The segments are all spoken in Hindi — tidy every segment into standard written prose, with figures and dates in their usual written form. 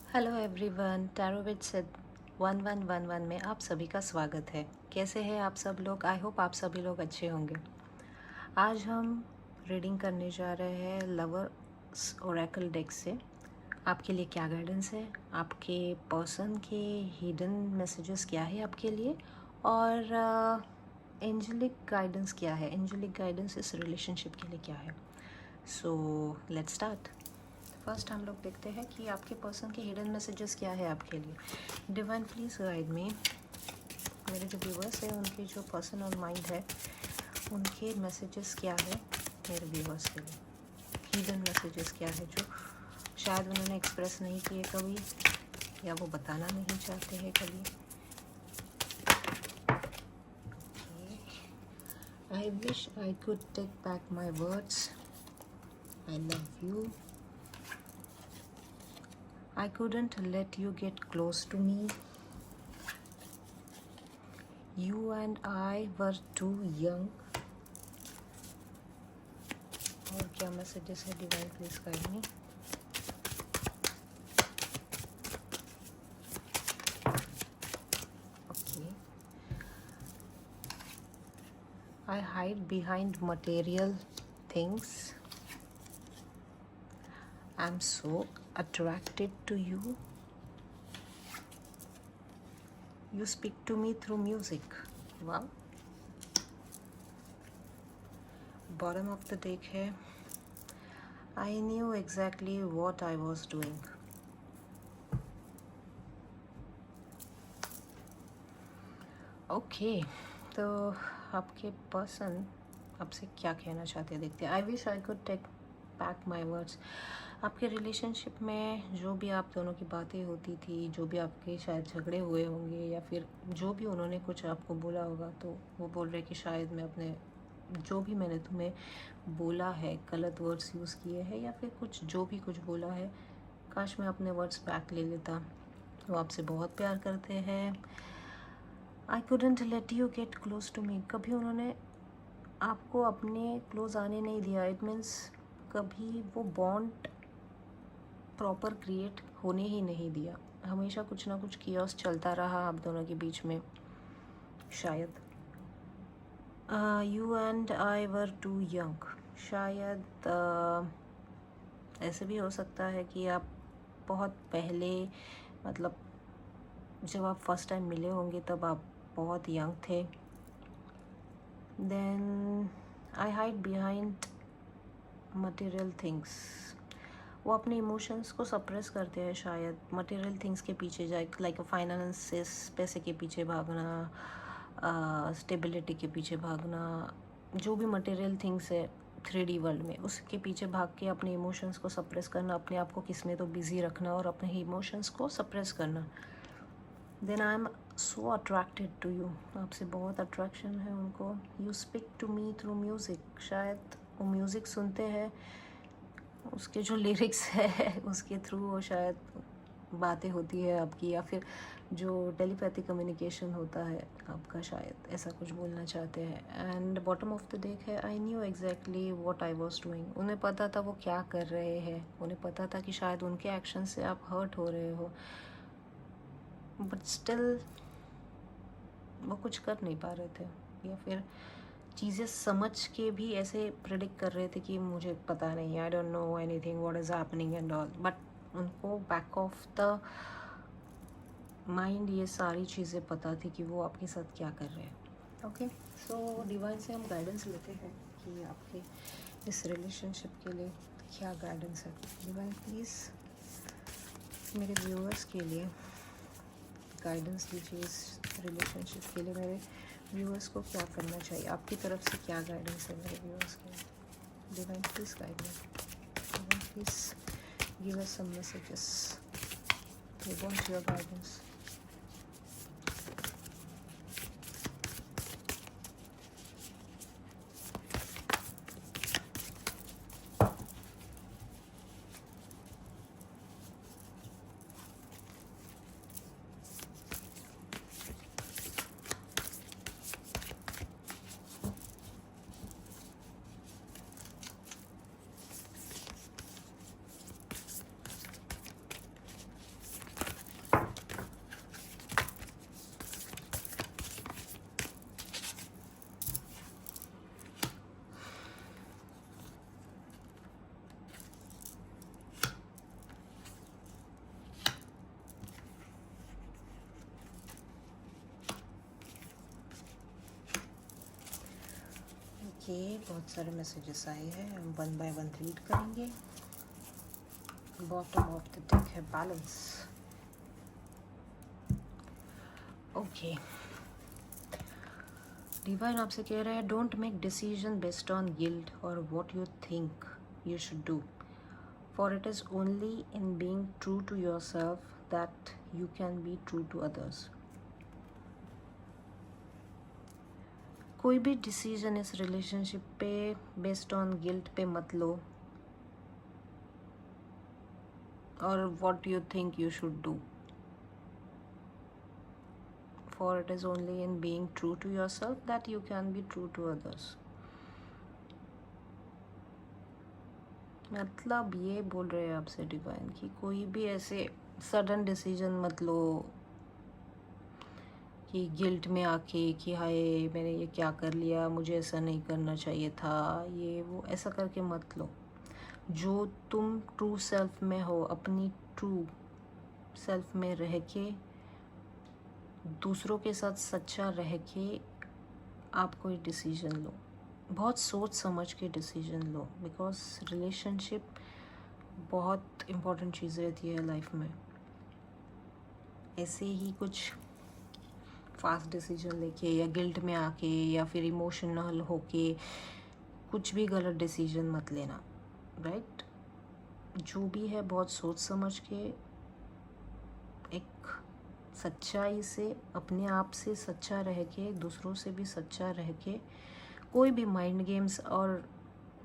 हेलो एवरीवन, टैरो विद सिद 1111 में आप सभी का स्वागत है। कैसे हैं आप सब लोग? आई होप आप सभी लोग अच्छे होंगे। आज हम रीडिंग करने जा रहे हैं लवर्स ओरेकल डेक से। आपके लिए क्या गाइडेंस है, आपके पर्सन के हिडन मैसेजेस क्या है आपके लिए, और एंजेलिक गाइडेंस क्या है, एंजेलिक गाइडेंस इस रिलेशनशिप के लिए क्या है। So let's start. फर्स्ट हम लोग देखते हैं कि आपके पर्सन के हिडन मैसेजेस क्या है आपके लिए। डिवाइन प्लीज गाइड मी। मेरे जो व्यूवर्स हैं उनके जो पर्सन और माइंड है उनके मैसेजेस क्या है मेरे व्यूवर्स के लिए। हिडन मैसेजेस क्या है जो शायद उन्होंने एक्सप्रेस नहीं किए कभी, या वो बताना नहीं चाहते हैं कभी। I wish I could take back my words, I love you, I couldn't let you get close to me. You and I were too young. और क्या मैसेजेस है divine please guide me. Okay, I hide behind material things. I'm so attracted to you. You speak to me through music. Wow. Bottom of the deck है I knew exactly what I was doing. Okay, तो आपके पर्सन आपसे क्या कहना चाहते हैं देखते हैं। I wish I could take back my words. आपके रिलेशनशिप में जो भी आप दोनों की बातें होती थी, जो भी आपके शायद झगड़े हुए होंगे, या फिर जो भी उन्होंने कुछ आपको बोला होगा, तो वो बोल रहे कि शायद मैं अपने जो भी मैंने तुम्हें बोला है, गलत वर्ड्स यूज़ किए हैं, या फिर कुछ जो भी कुछ बोला है, काश मैं अपने वर्ड्स बैक ले लेता। वो आपसे बहुत प्यार करते हैं। आई couldn't let you get close to me. कभी उन्होंने आपको अपने क्लोज आने नहीं दिया। इट मीन्स कभी वो बॉन्ड प्रॉपर क्रिएट होने ही नहीं दिया। हमेशा कुछ ना कुछ कियोस चलता रहा आप दोनों के बीच में शायद। You and I were too young. शायद ऐसे भी हो सकता है कि आप बहुत पहले, मतलब जब आप फर्स्ट टाइम मिले होंगे तब आप बहुत यंग थे। Then I hide behind material things. वो अपने इमोशंस को सप्रेस करते हैं शायद मटेरियल थिंग्स के पीछे जाए, लाइक फाइनेंसेस, पैसे के पीछे भागना, स्टेबिलिटी के पीछे भागना, जो भी मटेरियल थिंग्स है 3D वर्ल्ड में, उसके पीछे भाग के अपने इमोशंस को सप्रेस करना, अपने आप को किस में तो बिजी रखना और अपने इमोशंस को सप्रेस करना। Then I am so attracted to you. आपसे बहुत अट्रैक्शन है उनको। You speak to me through music. शायद वो म्यूज़िक सुनते हैं, उसके जो लिरिक्स है उसके थ्रू वो शायद बातें होती है आपकी, या फिर जो टेलीपैथी कम्युनिकेशन होता है आपका, शायद ऐसा कुछ बोलना चाहते हैं। And bottom of the deck है I knew exactly what I was doing. उन्हें पता था वो क्या कर रहे हैं, उन्हें पता था कि शायद उनके एक्शन से आप हर्ट हो रहे हो, बट स्टिल वो कुछ कर नहीं पा रहे थे, या फिर चीज़ें समझ के भी ऐसे प्रिडिक्ट कर रहे थे कि मुझे पता नहीं, I don't know anything what is happening and all. But उनको बैक ऑफ द माइंड ये सारी चीज़ें पता थी कि वो आपके साथ क्या कर रहे हैं। ओके, सो डिवाइन से हम गाइडेंस लेते हैं कि आपके इस रिलेशनशिप के लिए क्या गाइडेंस है। डिवाइन प्लीज़ मेरे व्यूअर्स के लिए गाइडेंस दीजिए। इस रिलेशनशिप के लिए मेरे व्यूअर्स को क्या करना चाहिए, आपकी तरफ से क्या गाइडेंस है मेरे व्यूअर्स के लिए। Divine please guide me, divine please give us some messages, we want your guidance. Okay, बहुत सारे मैसेजेस आए हैं, हम वन बाय वन रीड करेंगे। बॉटम ऑफ द डेक है बैलेंस। ओके, डिवाइन आपसे कह रहा है don't make decision based on guilt और what you think you should do, for it is only in being true to yourself that you can be true to others. कोई भी डिसीजन इस रिलेशनशिप पे बेस्ड ऑन गिल्ट पे मत लो और what you think you should do, for it is only in being true to yourself that you can be true to others। मतलब ये बोल रहे हैं आपसे डिवाइन कि कोई भी ऐसे सडन डिसीजन मत लो कि गिल्ट में आके कि हाय मैंने ये क्या कर लिया, मुझे ऐसा नहीं करना चाहिए था, ये वो ऐसा करके मत लो। जो तुम ट्रू सेल्फ में हो, अपनी ट्रू सेल्फ में रह के, दूसरों के साथ सच्चा रह के आप कोई डिसीजन लो, बहुत सोच समझ के डिसीजन लो, बिकॉज रिलेशनशिप बहुत इम्पोर्टेंट चीज़ रहती है लाइफ में। ऐसे ही कुछ फास्ट डिसीजन लेके या गिल्ट में आके या फिर इमोशनल होके कुछ भी गलत डिसीजन मत लेना, राइट? जो भी है बहुत सोच समझ के, एक सच्चाई से, अपने आप से सच्चा रह के, दूसरों से भी सच्चा रह के, कोई भी माइंड गेम्स और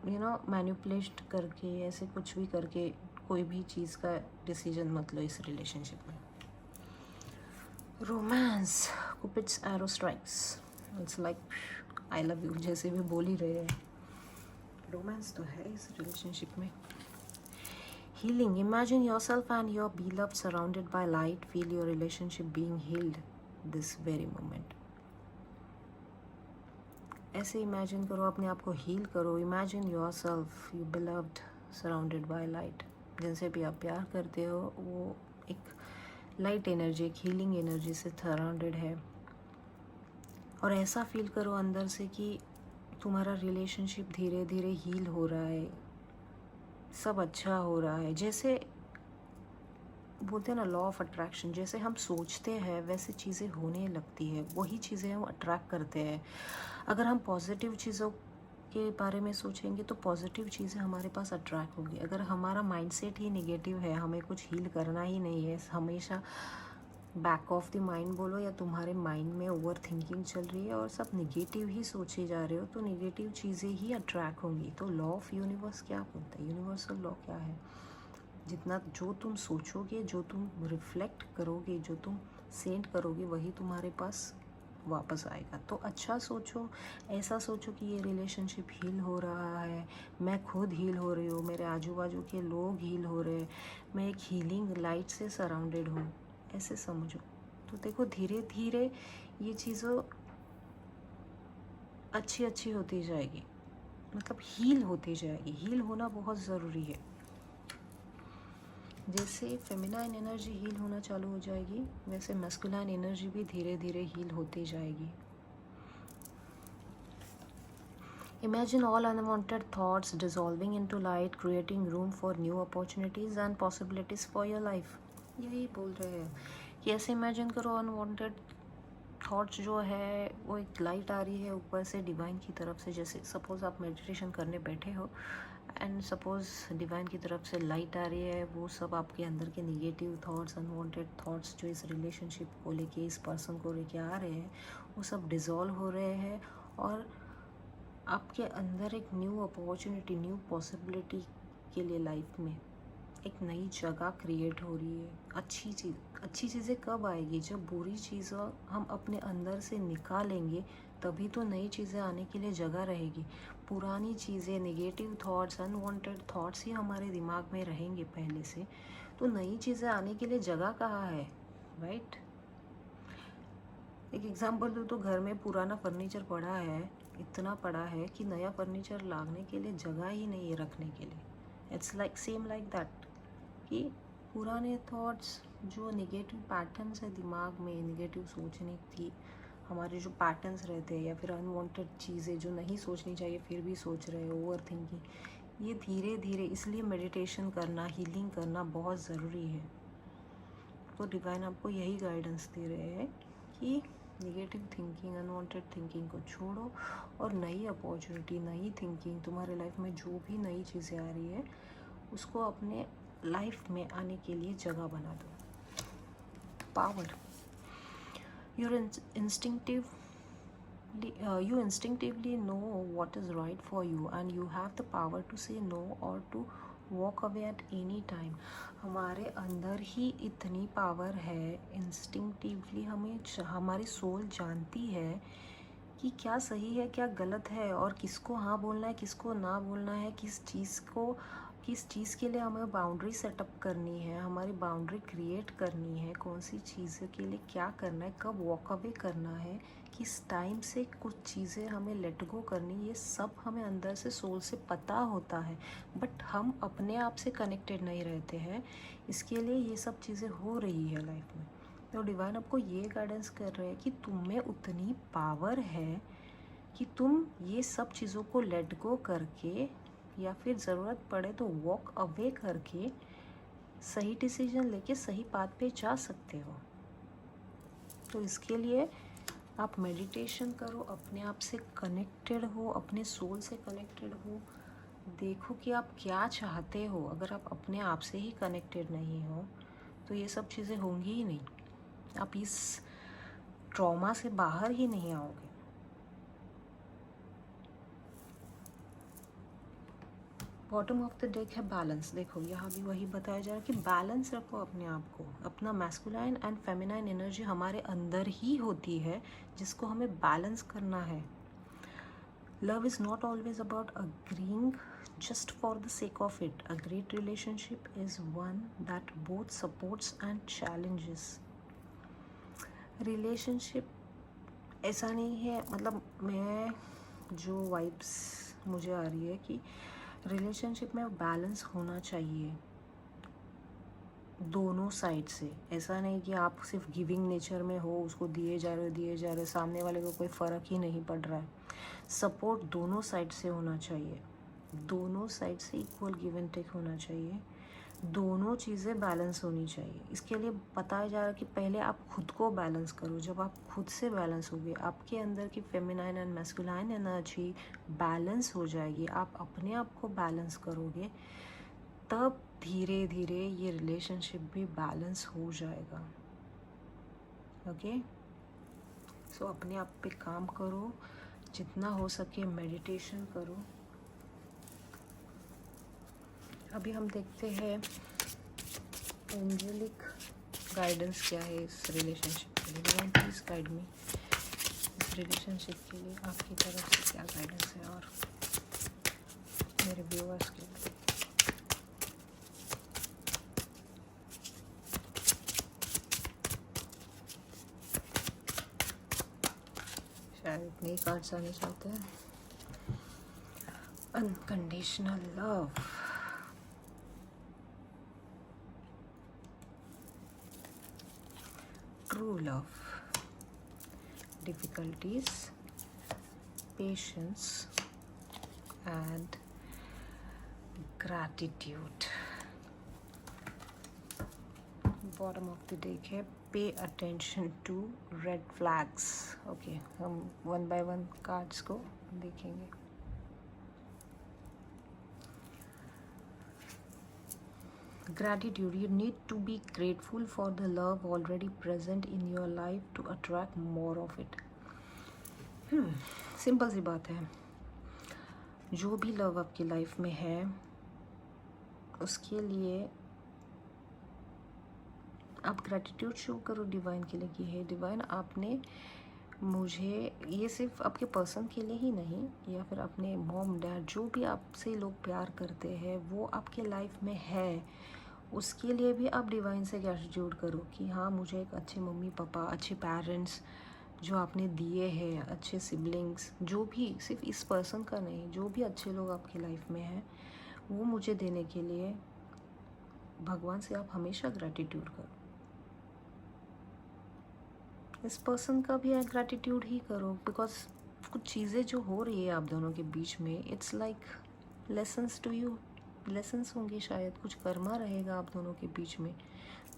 मैनिपुलेट करके ऐसे कुछ भी करके कोई भी चीज़ का डिसीजन मत लो इस रिलेशनशिप में। Romance, cupid's arrow strikes, it's like I love you जैसे भी बोल ही रहे हैं। रोमांस तो है इस रिलेशनशिप में। Healing, imagine yourself and your beloved surrounded by light. Feel your relationship being healed this very moment. ऐसे इमेजिन करो, अपने आप को हील करो। Imagine yourself you beloved surrounded by light. जिनसे भी आप प्यार करते हो वो एक लाइट एनर्जी, एक हीलिंग एनर्जी से सराउंडेड है। और ऐसा फील करो अंदर से कि तुम्हारा रिलेशनशिप धीरे धीरे हील हो रहा है, सब अच्छा हो रहा है। जैसे बोलते हैं ना लॉ ऑफ अट्रैक्शन, जैसे हम सोचते हैं वैसे चीज़ें होने लगती है, वही चीज़ें हम अट्रैक्ट करते हैं। अगर हम पॉजिटिव चीज़ों के बारे में सोचेंगे तो पॉजिटिव चीज़ें हमारे पास अट्रैक्ट होगी। अगर हमारा माइंडसेट ही नेगेटिव है, हमें कुछ हील करना ही नहीं है, हमेशा बैक ऑफ द माइंड बोलो या तुम्हारे माइंड में ओवर थिंकिंग चल रही है और सब निगेटिव ही सोचे जा रहे हो, तो निगेटिव चीज़ें ही अट्रैक्ट होंगी। तो लॉ ऑफ यूनिवर्स क्या बोलता है? यूनिवर्सल लॉ क्या है? जितना जो तुम सोचोगे, जो तुम रिफ्लेक्ट करोगे, जो तुम सेंड करोगे, वही तुम्हारे पास वापस आएगा। तो अच्छा सोचो, ऐसा सोचो कि ये रिलेशनशिप हील हो रहा है, मैं खुद हील हो रही हूँ, मेरे आजू बाजू के लोग हील हो रहे हैं, मैं एक हीलिंग लाइट से सराउंडेड हूँ, ऐसे समझो। तो देखो धीरे धीरे ये चीज़ों अच्छी अच्छी होती जाएगी, मतलब हील होती जाएगी। हील होना बहुत ज़रूरी है। जैसे फेमिनाइन एनर्जी हील होना चालू हो जाएगी, वैसे मैस्कुलाइन एनर्जी भी धीरे धीरे हील होती जाएगी। Imagine all unwanted thoughts dissolving into light, creating room for new opportunities and possibilities for your life। यही बोल रहे हैं कि ऐसे इमेजिन करो अनवांटेड थॉट्स जो है वो एक लाइट आ रही है ऊपर से डिवाइन की तरफ से। जैसे सपोज़ आप मेडिटेशन करने बैठे हो एंड सपोज़ डिवाइन की तरफ से लाइट आ रही है, वो सब आपके अंदर के निगेटिव थॉट्स, अनवांटेड थॉट्स जो इस रिलेशनशिप को लेके, इस पर्सन को लेके आ रहे हैं, वो सब डिज़ोल्व हो रहे हैं और आपके अंदर एक न्यू अपॉर्चुनिटी, न्यू पॉसिबिलिटी के लिए लाइफ में एक नई जगह क्रिएट हो रही है। अच्छी चीज़ें कब आएगी? जब बुरी चीज़ें हम अपने अंदर से निकालेंगे, तभी तो नई चीज़ें आने के लिए जगह रहेगी। पुरानी चीज़ें, नेगेटिव थॉट्स, अनवांटेड थॉट्स ही हमारे दिमाग में रहेंगे पहले से, तो नई चीज़ें आने के लिए जगह कहाँ है, राइट? एक एग्जांपल दूँ तो घर में पुराना फर्नीचर पड़ा है, इतना पड़ा है कि नया फर्नीचर लाने के लिए जगह ही नहीं है रखने के लिए। It's like same like that कि पुराने थॉट्स, जो नेगेटिव पैटर्न्स है दिमाग में, नेगेटिव सोचने की, हमारे जो पैटर्न्स रहते हैं या फिर अनवांटेड चीज़ें जो नहीं सोचनी चाहिए फिर भी सोच रहे हो, ओवर थिंकिंग, ये धीरे धीरे, इसलिए मेडिटेशन करना, हीलिंग करना बहुत ज़रूरी है। तो डिवाइन आपको यही गाइडेंस दे रहे हैं कि नेगेटिव थिंकिंग, अनवांटेड थिंकिंग को छोड़ो और नई अपॉर्चुनिटी, नई थिंकिंग, तुम्हारे लाइफ में जो भी नई चीज़ें आ रही है उसको अपने लाइफ में आने के लिए जगह बना दो। Power, you're you instinctively know what is right for you and you have the power to say no or to walk away at any time. हमारे अंदर ही इतनी पावर है, इंस्टिंक्टिवली हमारी सोल जानती है कि क्या सही है क्या गलत है और किसको हाँ बोलना है किसको ना बोलना है, किस चीज़ के लिए हमें बाउंड्री सेटअप करनी है, हमारी बाउंड्री क्रिएट करनी है, कौन सी चीज़ों के लिए क्या करना है, कब वॉक अवे करना है, किस टाइम से कुछ चीज़ें हमें लेट गो करनी, ये सब हमें अंदर से सोल से पता होता है। बट हम अपने आप से कनेक्टेड नहीं रहते हैं, इसके लिए ये सब चीज़ें हो रही है लाइफ में। तो डिवाइन आपको ये गाइडेंस कर रहे हैं कि तुम में उतनी पावर है कि तुम ये सब चीज़ों को लेट गो करके या फिर ज़रूरत पड़े तो वॉक अवे करके सही डिसीजन लेके सही पाथ पे जा सकते हो। तो इसके लिए आप मेडिटेशन करो, अपने आप से कनेक्टेड हो, अपने सोल से कनेक्टेड हो, देखो कि आप क्या चाहते हो। अगर आप अपने आप से ही कनेक्टेड नहीं हो तो ये सब चीज़ें होंगी ही नहीं, आप इस ट्रॉमा से बाहर ही नहीं आओगे। बॉटम ऑफ द डेक है बैलेंस। देखो यहाँ भी वही बताया जा रहा है कि बैलेंस रखो अपने आप को, अपना मैस्कुलाइन एंड फेमिनाइन एनर्जी हमारे अंदर ही होती है जिसको हमें बैलेंस करना है। Love is not always about agreeing just for the sake of it. A great relationship is one that both supports and challenges. Relationship ऐसा नहीं है, मतलब मैं जो वाइब्स मुझे आ रही है कि रिलेशनशिप में बैलेंस होना चाहिए दोनों साइड से। ऐसा नहीं कि आप सिर्फ गिविंग नेचर में हो, उसको दिए जा रहे, सामने वाले को कोई फ़र्क ही नहीं पड़ रहा है। सपोर्ट दोनों साइड से होना चाहिए, दोनों साइड से इक्वल गिव एंड टेक होना चाहिए, दोनों चीज़ें बैलेंस होनी चाहिए। इसके लिए बताया जा रहा है कि पहले आप खुद को बैलेंस करो। जब आप खुद से बैलेंस होगे, आपके अंदर की feminine and masculine energy balance हो जाएगी, आप अपने आप को बैलेंस करोगे, तब धीरे धीरे ये रिलेशनशिप भी बैलेंस हो जाएगा। ओके, सो अपने आप पे काम करो, जितना हो सके मेडिटेशन करो। अभी हम देखते हैं एंजेलिक गाइडेंस क्या है इस रिलेशनशिप के लिए। प्लीज़ गाइड मी, इस रिलेशनशिप के लिए आपकी तरफ से क्या गाइडेंस है और मेरे व्यूअर्स के लिए। शायद इतने ही कार्ड्स आने चाहते हैं। Unconditional love, true love, difficulties, patience and gratitude. Bottom of the deck है pay attention to red flags. Okay, हम वन बाय वन कार्ड्स को देखेंगे। Gratitude, you need to be grateful for the love already present in your life to attract more of it. Simple सी बात है, जो भी लव आपकी लाइफ में है उसके लिए आप ग्रैटिट्यूड शो करो डिवाइन के लिए कि हे डिवाइन, आपने मुझे, ये सिर्फ आपके पर्सन के लिए ही नहीं, या फिर अपने मॉम डैड, जो भी आपसे लोग प्यार करते हैं वो आपके लाइफ में है, उसके लिए भी आप डिवाइन से ग्रैटिट्यूड करो कि हाँ, मुझे एक अच्छे मम्मी पापा, अच्छे पेरेंट्स जो आपने दिए हैं, अच्छे सिबलिंग्स, जो भी, सिर्फ इस पर्सन का नहीं, जो भी अच्छे लोग आपकी लाइफ में हैं वो मुझे देने के लिए भगवान से आप हमेशा ग्रैटिट्यूड करो। इस पर्सन का भी ग्रैटिट्यूड ही करो, बिकॉज कुछ चीज़ें जो हो रही है आप दोनों के बीच में, it's like lessons to you, lessons होंगे शायद, कुछ कर्मा रहेगा आप दोनों के बीच में।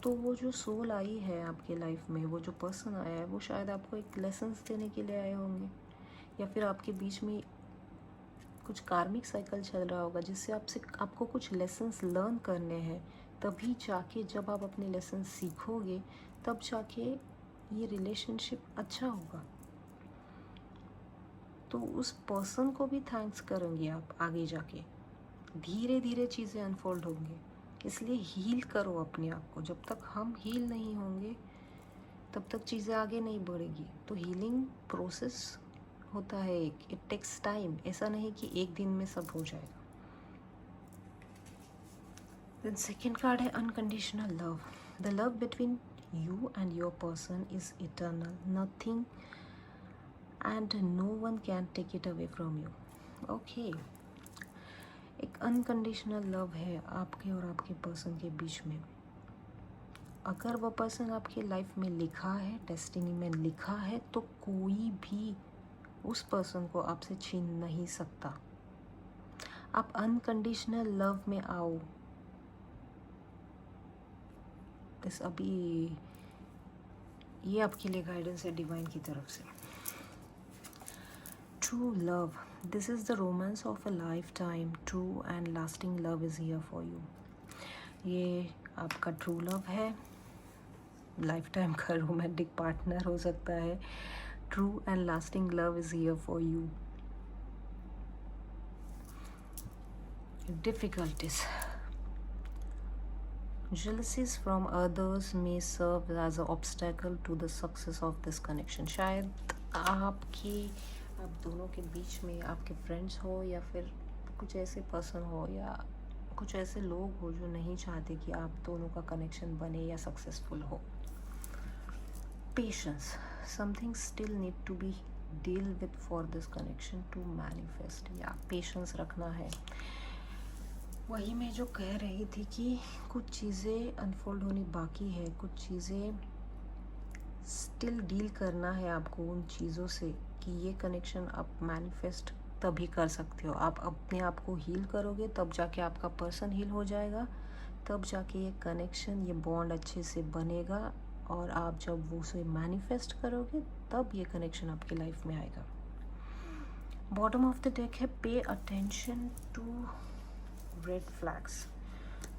तो वो जो सोल आई है आपके लाइफ में, वो जो पर्सन आया है, वो शायद आपको एक लेसन्स देने के लिए आए होंगे, या फिर आपके बीच में कुछ कार्मिक साइकिल चल रहा होगा जिससे आपको कुछ लेसन्स लर्न करने हैं। तभी जाके जब आप अपने लेसन्स सीखोगे, तब जाके ये रिलेशनशिप अच्छा होगा। तो उस पर्सन को भी थैंक्स करेंगे आप आगे जाके, धीरे धीरे चीज़ें अनफोल्ड होंगी। इसलिए हील करो अपने आप को। जब तक हम हील नहीं होंगे तब तक चीज़ें आगे नहीं बढ़ेगी। तो हीलिंग प्रोसेस होता है एक, इट टेक्स टाइम। ऐसा नहीं कि एक दिन में सब हो जाएगा। देन सेकेंड कार्ड है unconditional love. The love between you and your person is eternal, nothing and no one can take it away from you. Okay, एक अनकंडीशनल लव है आपके और आपके पर्सन के बीच में। अगर वो पर्सन आपकी लाइफ में लिखा है, डेस्टिनी में लिखा है, तो कोई भी उस पर्सन को आपसे छीन नहीं सकता। आप अनकंडीशनल लव में आओ। इस अभी ये आपके लिए गाइडेंस है डिवाइन की तरफ से। True love, this is the romance of a life time. True and lasting love is here for you. ये आपका ट्रू लव है, लाइफ टाइम का रोमांटिक पार्टनर हो सकता है। True and lasting love is here for you. Difficulties, jealousies from others may serve as an obstacle to the success of this connection. शायद आप दोनों के बीच में आपके फ्रेंड्स हो, या फिर कुछ ऐसे पर्सन हो, या कुछ ऐसे लोग हो जो नहीं चाहते कि आप दोनों का कनेक्शन बने या सक्सेसफुल हो। Patience, something still need to be deal with for this connection to manifest. या पेशेंस रखना है। वही मैं जो कह रही थी कि कुछ चीज़ें अनफोल्ड होनी बाकी है, कुछ चीज़ें स्टिल डील करना है आपको उन चीज़ों से, कि ये कनेक्शन आप मैनिफेस्ट तभी कर सकते हो। आप अपने आप को हील करोगे, तब जाके आपका पर्सन हील हो जाएगा, तब जाके ये कनेक्शन, ये बॉन्ड अच्छे से बनेगा। और आप जब वो उसे मैनिफेस्ट करोगे, तब ये कनेक्शन आपकी लाइफ में आएगा। बॉटम ऑफ द डेक है pay attention to red flags.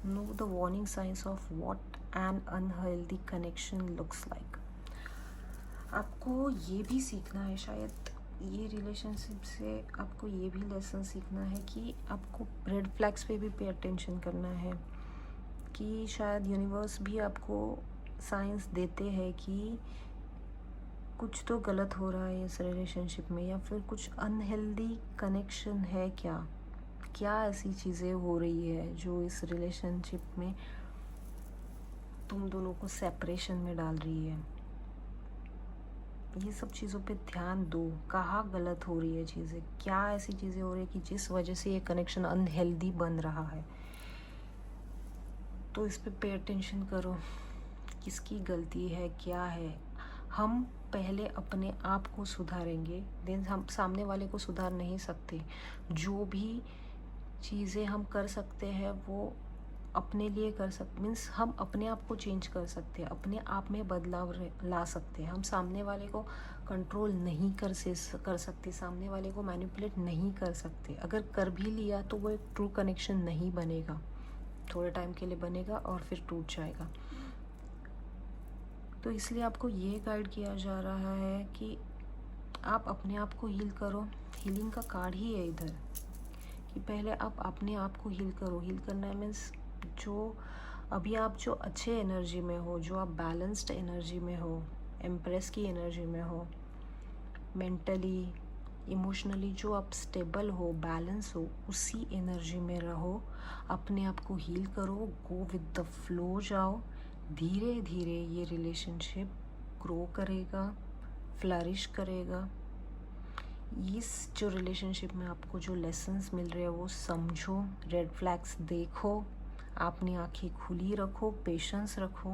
Know the warning signs of what an unhealthy connection looks like. आपको ये भी सीखना है, शायद ये रिलेशनशिप से आपको ये भी लेसन सीखना है कि आपको रेड फ्लैग्स पे भी पे अटेंशन करना है, कि शायद यूनिवर्स भी आपको साइंस देते हैं कि कुछ तो गलत हो रहा है इस रिलेशनशिप में, या फिर कुछ अनहेल्दी कनेक्शन है। क्या ऐसी चीज़ें हो रही है जो इस रिलेशनशिप में तुम दोनों को सेपरेशन में डाल रही है। ये सब चीज़ों पे ध्यान दो। कहाँ गलत हो रही है चीज़ें, क्या ऐसी चीज़ें हो रही है कि जिस वजह से ये कनेक्शन अनहेल्दी बन रहा है। तो इस पे अटेंशन करो, किसकी गलती है, क्या है। हम पहले अपने आप को सुधारेंगे, देन हम सामने वाले को सुधार नहीं सकते। जो भी चीज़ें हम कर सकते हैं वो अपने लिए कर सकते, मीन्स हम अपने आप को चेंज कर सकते हैं, अपने आप में बदलाव ला सकते हैं। हम सामने वाले को कंट्रोल नहीं कर सकते, सामने वाले को मैनिपुलेट नहीं कर सकते। अगर कर भी लिया तो वो एक ट्रू कनेक्शन नहीं बनेगा, थोड़े टाइम के लिए बनेगा और फिर टूट जाएगा। तो इसलिए आपको ये गाइड किया जा रहा है कि आप अपने आप को हील करो। हीलिंग का कार्ड ही है इधर, कि पहले आप अपने आप को हील करो। हील करना मीन्स जो अभी आप जो अच्छे एनर्जी में हो, जो आप बैलेंस्ड एनर्जी में हो, एम्प्रेस की एनर्जी में हो, मेंटली इमोशनली जो आप स्टेबल हो, बैलेंस हो, उसी एनर्जी में रहो। अपने आप को हील करो, गो विद द फ्लो जाओ। धीरे धीरे ये रिलेशनशिप ग्रो करेगा, फ्लरिश करेगा। इस जो रिलेशनशिप में आपको जो लेसन्स मिल रहे हैं वो समझो, रेड फ्लैग्स देखो, अपनी आंखें खुली रखो, पेशेंस रखो,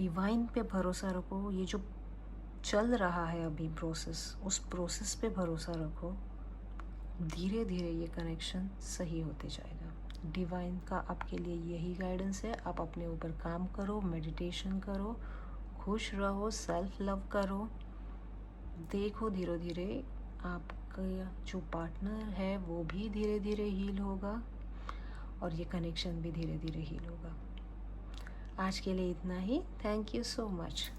डिवाइन पे भरोसा रखो। ये जो चल रहा है अभी प्रोसेस, उस प्रोसेस पे भरोसा रखो। धीरे धीरे ये कनेक्शन सही होते जाएगा। डिवाइन का आपके लिए यही गाइडेंस है। आप अपने ऊपर काम करो, मेडिटेशन करो, खुश रहो, सेल्फ लव करो। देखो धीरे धीरे आपका जो पार्टनर है वो भी धीरे धीरे हील होगा और ये कनेक्शन भी धीरे धीरे हील होगा। आज के लिए इतना ही। Thank you so much.